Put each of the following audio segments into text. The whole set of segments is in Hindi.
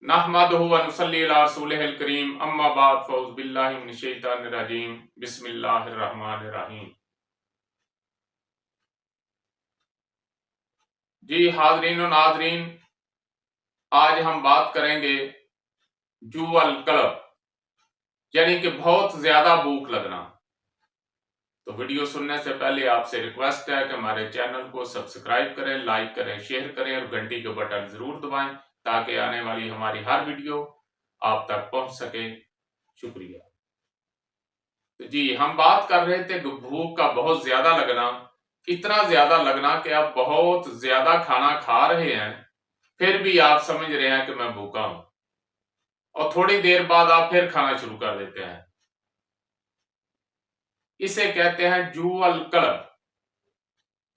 नहमदुहु व नुसल्ली अला रसूलिहिल करीम अम्मा बाद फौज़ बिल्लाहि मिनश शैतानिर रजीम बिस्मिल्लाहिर रहमानिर रहीम। जी हाज़रीन व नाज़रीन, आज हम बात करेंगे जुअल कलब यानी कि बहुत ज्यादा भूख लगना। तो वीडियो सुनने से पहले आपसे रिक्वेस्ट है कि हमारे चैनल को सब्सक्राइब करें, लाइक करें, शेयर करें और घंटी के बटन जरूर दबाएं ताकि आने वाली हमारी हर वीडियो आप तक पहुंच सके। शुक्रिया। तो जी हम बात कर रहे थे भूख का बहुत ज्यादा लगना, इतना ज्यादा लगना कि आप बहुत ज्यादा खाना खा रहे हैं फिर भी आप समझ रहे हैं कि मैं भूखा हूं और थोड़ी देर बाद आप फिर खाना शुरू कर देते हैं। इसे कहते हैं जुअल कलब।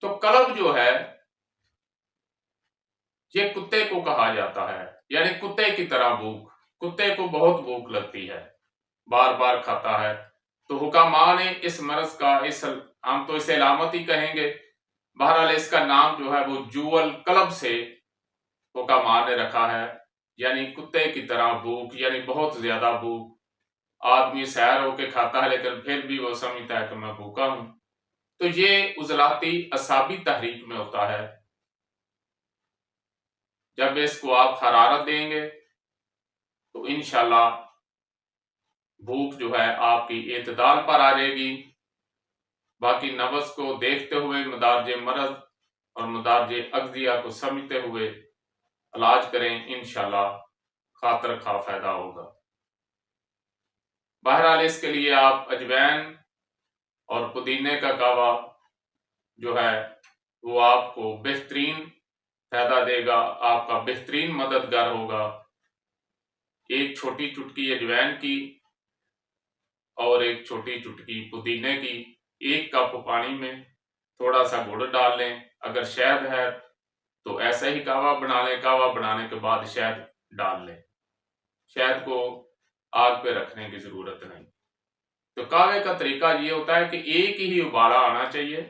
तो कलब जो है ये कुत्ते को कहा जाता है, यानी कुत्ते की तरह भूख। कुत्ते को बहुत भूख लगती है, बार बार खाता है। तो हुकामा ने इस मर्ज का, इस हम तो इसे अलामत ही कहेंगे, बहरहाल इसका नाम जो है वो जुअल कलब से हुकामा ने रखा है, यानी कुत्ते की तरह भूख, यानी बहुत ज्यादा भूख। आदमी सैर होके खाता है लेकिन फिर भी वो समझता है कि मैं भूखा हूं। तो ये उजलाती असाबी तहरीक में होता है। जब इसको आप हरारत देंगे तो इंशाल्लाह भूख जो है आपकी एतदाल पर आ जाएगी। बाकी नफ्स को देखते हुए मदारज मरज और मदारज अग्जिया को समझते हुए इलाज करें, इंशाल्लाह खातर खा फायदा होगा। बहरहाल इसके लिए आप अजवैन और पुदीने का कावा जो है वो आपको बेहतरीन फायदा देगा, आपका बेहतरीन मददगार होगा। एक छोटी चुटकी अजवैन की और एक छोटी चुटकी पुदीने की, एक कप पानी में थोड़ा सा गुड़ डाल लें। अगर शहद है तो ऐसा ही कावा बना लें, कावा बनाने के बाद शहद डाल लें। शहद को आग पे रखने की जरूरत नहीं। तो कावे का तरीका ये होता है कि एक ही उबाला आना चाहिए।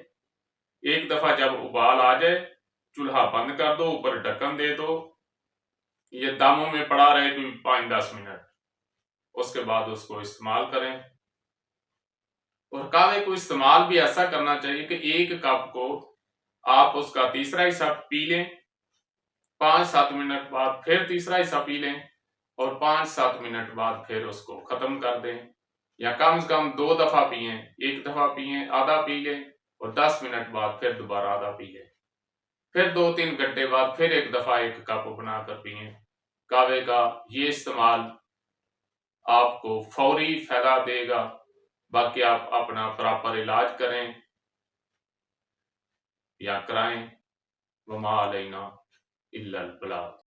एक दफा जब उबाल आ जाए चूल्हा बंद कर दो, ऊपर ढक्कन दे दो, ये दामों में पड़ा रहे कोई 5-10 मिनट, उसके बाद उसको इस्तेमाल करें। और कावे को इस्तेमाल भी ऐसा करना चाहिए कि एक कप को आप उसका तीसरा हिस्सा पी लें, 5-7 मिनट बाद फिर तीसरा हिस्सा पी लें और 5-7 मिनट बाद फिर उसको खत्म कर दें। या कम से कम 2 दफा पिए, एक दफा पिए आधा पी लें और 10 मिनट बाद फिर दोबारा आधा पी लें। फिर 2-3 घंटे बाद फिर एक दफा एक कप बनाकर पिए। कावे का ये इस्तेमाल आपको फौरी फायदा देगा। बाकी आप अपना प्रॉपर इलाज करें या कराएं। वमा अलैना इल्लल बलाग।